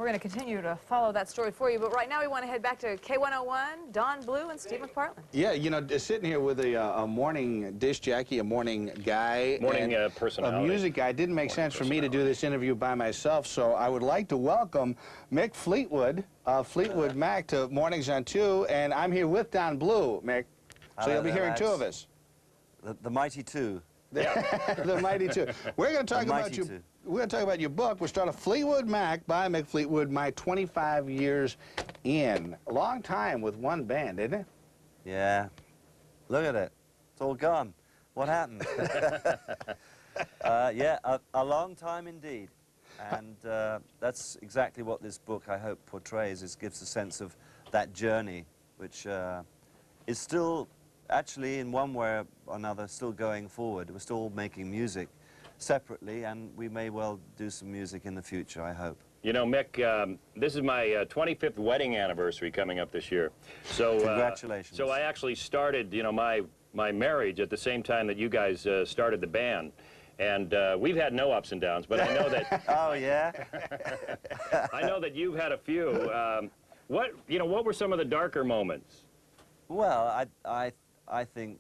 We're going to continue to follow that story for you, but right now we want to head back to K101, Don Blue and Steve McPartland. Yeah, you know, sitting here with a morning disc jockey, a morning guy, morning personality. A music guy. It didn't make sense for me to do this interview by myself, so I would like to welcome Mick Fleetwood, Fleetwood Mac, to Mornings on 2, and I'm here with Don Blue, Mick. So you'll be hearing two of us. The Mighty Two. The Mighty Two. We're going to talk about you. We're going to talk about your book, which started Fleetwood Mac by Mick Fleetwood, My 25 Years In. A long time with one band, isn't it? Yeah. Look at it. It's all gone. What happened? Yeah, a long time indeed. And that's exactly what this book, I hope, portrays, is gives a sense of that journey, which is still, actually, in one way or another, still going forward. We're still making music separately, and we may well do some music in the future, I hope. You know, Mick, this is my 25th wedding anniversary coming up this year. So congratulations. So I actually started, you know, my marriage at the same time that you guys started the band. And we've had no ups and downs, but I know that... Oh, yeah? I know that you've had a few. What were some of the darker moments? Well, I think...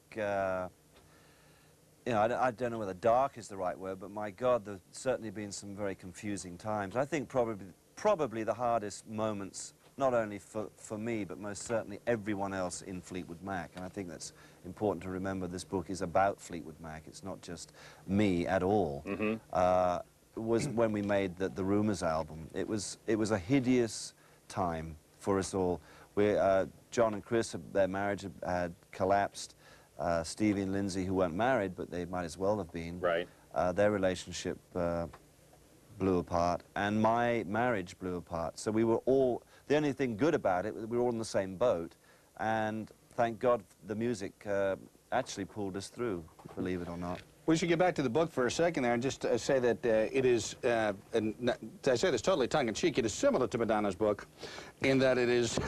you know, I don't know whether dark is the right word, but my God, there's certainly been some very confusing times. I think probably the hardest moments, not only for me, but most certainly everyone else in Fleetwood Mac, and I think that's important to remember. This book is about Fleetwood Mac. It's not just me at all. Was when we made the Rumours album. It was a hideous time for us all. John and Chris, their marriage had collapsed. Stevie and Lindsay, who weren't married, but they might as well have been. Right. Their relationship blew apart, and my marriage blew apart. So we were all, the only thing good about it, we were all in the same boat, and thank God the music actually pulled us through, believe it or not. We should get back to the book for a second there and just say that it is, and I say this totally tongue-in-cheek, it is similar to Madonna's book in that it is,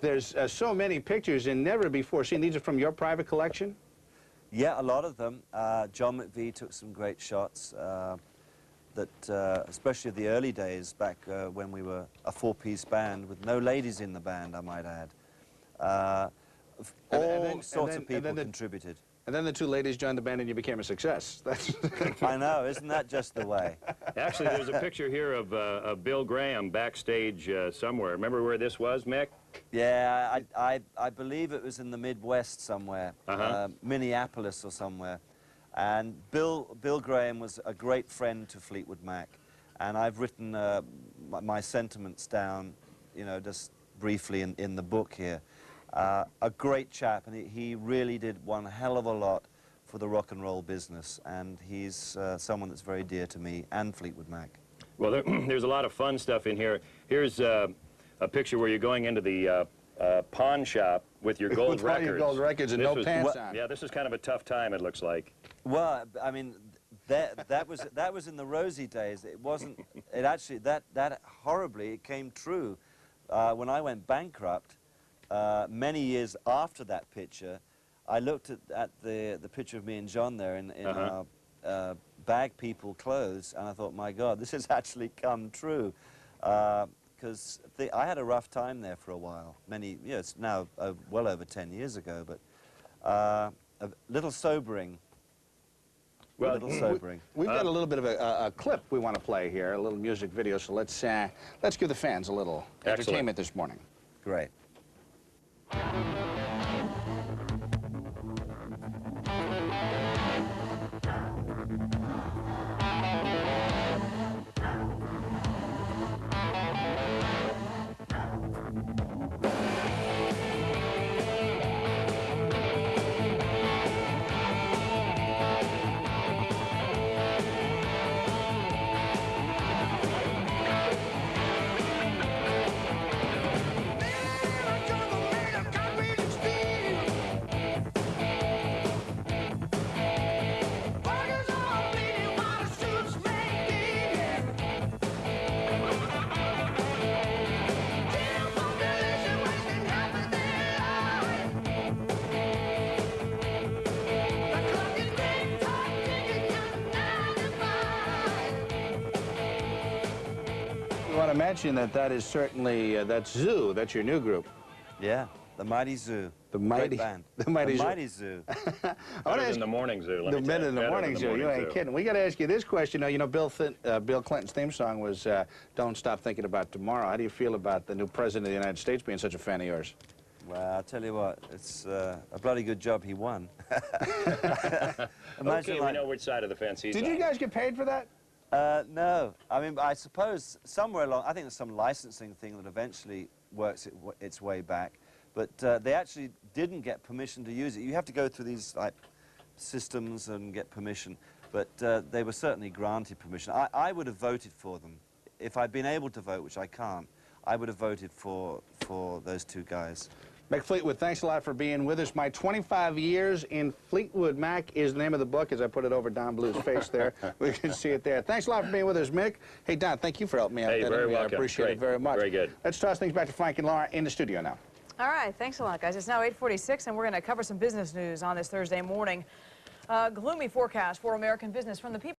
there's so many pictures and never before seen. These are from your private collection? Yeah, a lot of them. John McVie took some great shots, especially the early days back when we were a four-piece band with no ladies in the band, I might add. All sorts of people contributed. And then the two ladies joined the band and you became a success. That's I know, isn't that just the way? Actually, there's a picture here of Bill Graham backstage somewhere. Remember where this was, Mick? Yeah, I believe it was in the Midwest somewhere, Minneapolis or somewhere. And Bill Graham was a great friend to Fleetwood Mac. And I've written my sentiments down, you know, just briefly in the book here. A great chap, and he really did one hell of a lot for the rock and roll business, and he's someone that's very dear to me and Fleetwood Mac. Well, there's a lot of fun stuff in here. Here's a picture where you're going into the pawn shop with your gold records. Your gold records and no pants on. Yeah, this is kind of a tough time, it looks like. Well, I mean, that was in the rosy days. It wasn't. It actually that horribly it came true when I went bankrupt. Many years after that picture, I looked at the picture of me and John there in our bag people clothes, and I thought, my God, this has actually come true. Because I had a rough time there for a while. It's now well over 10 years ago, but a little sobering. Well, we've got a little bit of a clip we want to play here, a little music video, so let's give the fans a little entertainment this morning. Great. Concrete want to mention that that is certainly, that's Zoo. That's your new group. Yeah, the Mighty Zoo. The Mighty, Great band. the Mighty Zoo. Mighty Zoo. Better than the Morning Zoo, let me The tell Men you. in the Better Morning than Zoo. You ain't Zoo. kidding. We got to ask you this question. You know, Bill Clinton's theme song was "Don't Stop Thinking About Tomorrow." How do you feel about the new president of the United States being such a fan of yours? Well, I'll tell you what, it's a bloody good job he won. Okay, we know which side of the fence he's on. Did you guys get paid for that? No. I mean, I suppose somewhere along, I think there's some licensing thing that eventually works its way back. But they actually didn't get permission to use it. You have to go through these like systems and get permission. But they were certainly granted permission. I would have voted for them. If I'd been able to vote, which I can't, I would have voted for those two guys. Mick Fleetwood, thanks a lot for being with us. My 25 Years in Fleetwood Mac is the name of the book, as I put it over Don Blue's face there. We can see it there. Thanks a lot for being with us, Mick. Hey, Don, thank you for helping me out. Hey, That very interview. welcome. I appreciate Great. it very much. Very good. Let's toss things back to Frank and Laura in the studio now. All right, thanks a lot, guys. It's now 8:46, and we're going to cover some business news on this Thursday morning. Gloomy forecast for American business from the people.